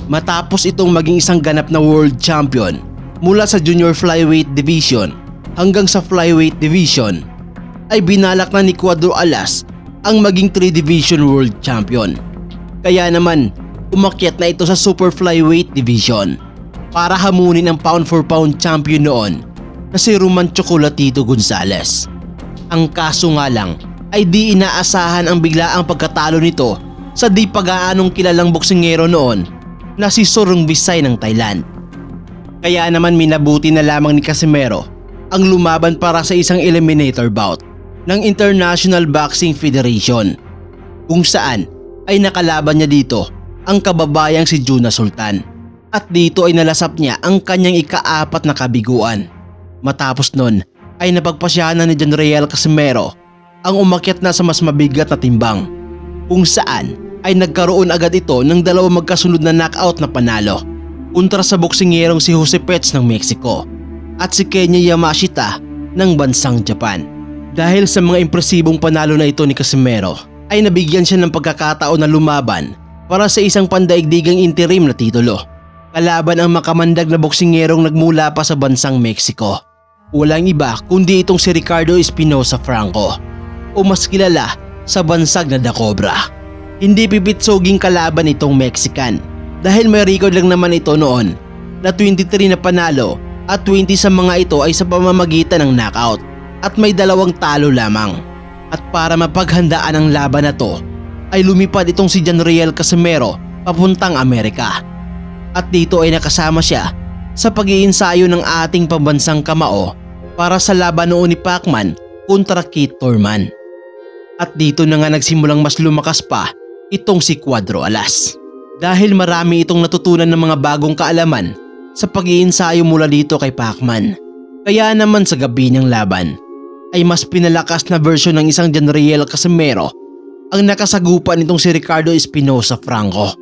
Matapos itong maging isang ganap na world champion mula sa junior flyweight division hanggang sa flyweight division, ay binalak na ni Cuadro Alas ang maging 3 division world champion. Kaya naman umakyat na ito sa super flyweight division para hamunin ang pound for pound champion noon na si Roman Chocolatito Gonzalez. Ang kaso nga lang ay di inaasahan ang biglaang pagkatalo nito sa di pag-aanong kilalang boksingero noon na si Sorong Visay ng Thailand. Kaya naman minabuti na lamang ni Casimero ang lumaban para sa isang eliminator bout ng International Boxing Federation, kung saan ay nakalaban niya dito ang kababayang si Juna Sultan, at dito ay nalasap niya ang kanyang ika-4 na kabiguan. Matapos nun ay napagpasyahan ni Janriel Casimero ang umakyat na sa mas mabigat na timbang, kung saan ay nagkaroon agad ito ng 2 magkasunod na knockout na panalo kontra sa boksingerong si Jose Pets ng Mexico at si Kenya Yamashita ng bansang Japan. Dahil sa mga impresibong panalo na ito ni Casimero, ay nabigyan siya ng pagkakataon na lumaban para sa isang pandaigdigang interim na titulo kalaban ang makamandag na boksingerong nagmula pa sa bansang Mexico. Walang iba kundi itong si Ricardo Espinosa Franco, o mas kilala sa bansag na The Cobra. Hindi pipitsoging kalaban itong Mexican dahil may record lang naman ito noon na 23 na panalo at 20 sa mga ito ay sa pamamagitan ng knockout at may 2 talo lamang. At para mapaghandaan ang laban na to ay lumipad itong si Janriel Casimero papuntang Amerika, at dito ay nakasama siya sa pag-iinsayo ng ating pambansang kamao para sa laban noon ni Pacman kontra Keith Thurman. At dito na nga nagsimulang mas lumakas pa itong si Cuadro Alas dahil marami itong natutunan ng mga bagong kaalaman sa pag-iinsayo mula dito kay Pacman. Kaya naman sa gabi ng laban ay mas pinalakas na version ng isang Janriel Casimero ang nakasagupan nitong si Ricardo Espinosa Franco.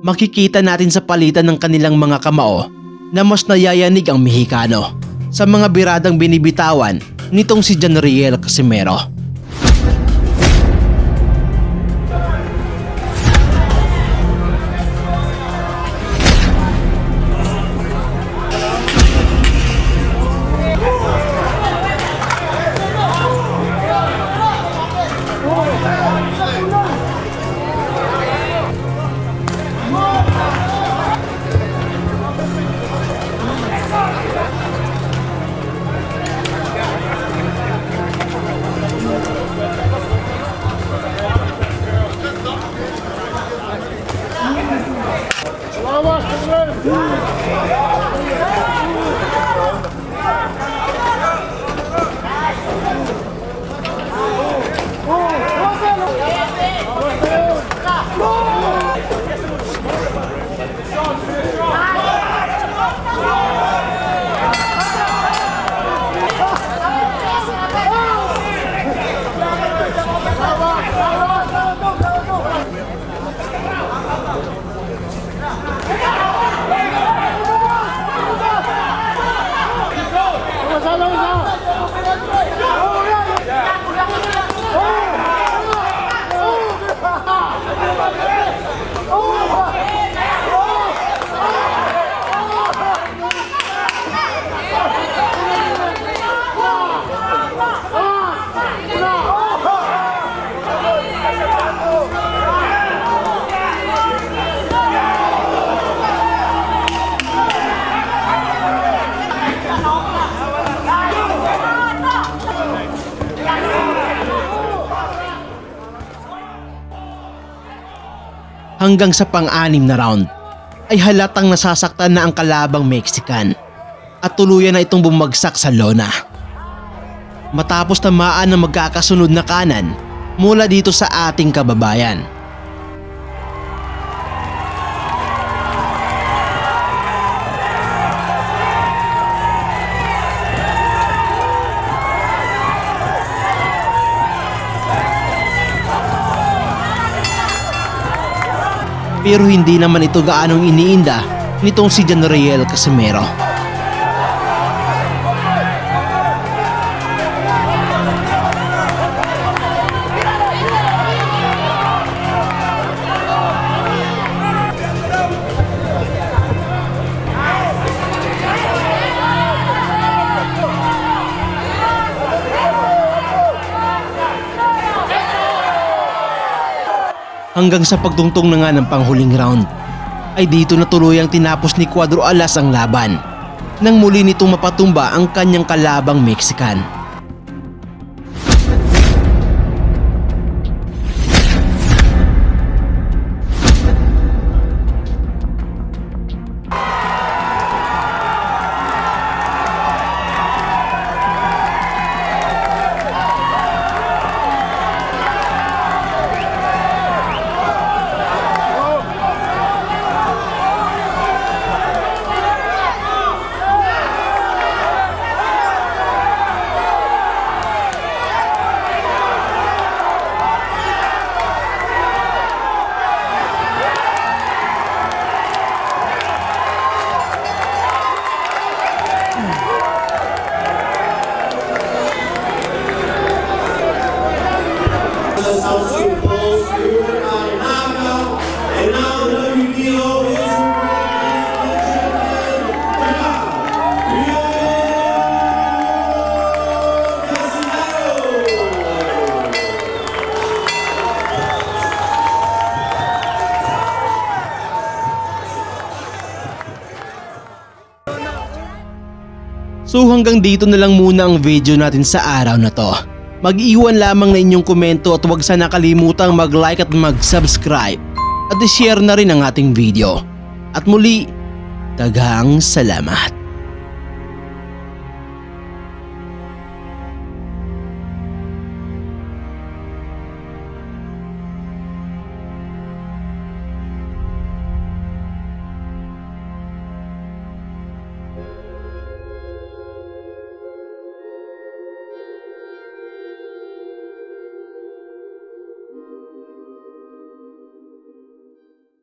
Makikita natin sa palitan ng kanilang mga kamao na mas nayayanig ang Mexicano sa mga biradang binibitawan nitong si Janriel Casimero. Hanggang sa pang-6 na round ay halatang nasasaktan na ang kalabang Mexican at tuluyan na itong bumagsak sa lona. Matapos tamaan ng magkakasunod na kanan mula dito sa ating kababayan. Pero hindi naman ito gaanong iniinda nitong si Janriel Casimero. Hanggang sa pagtungtong na nga ng panghuling round ay dito na tuluyang tinapos ni Cuadro Alas ang laban nang muli nitong mapatumba ang kanyang kalabang Mexican. So hanggang dito na lang muna ang video natin sa araw na to. Mag-iwan lamang na inyong komento at huwag sana kalimutang mag-like at mag-subscribe at i-share na rin ang ating video. At muli, daghang salamat.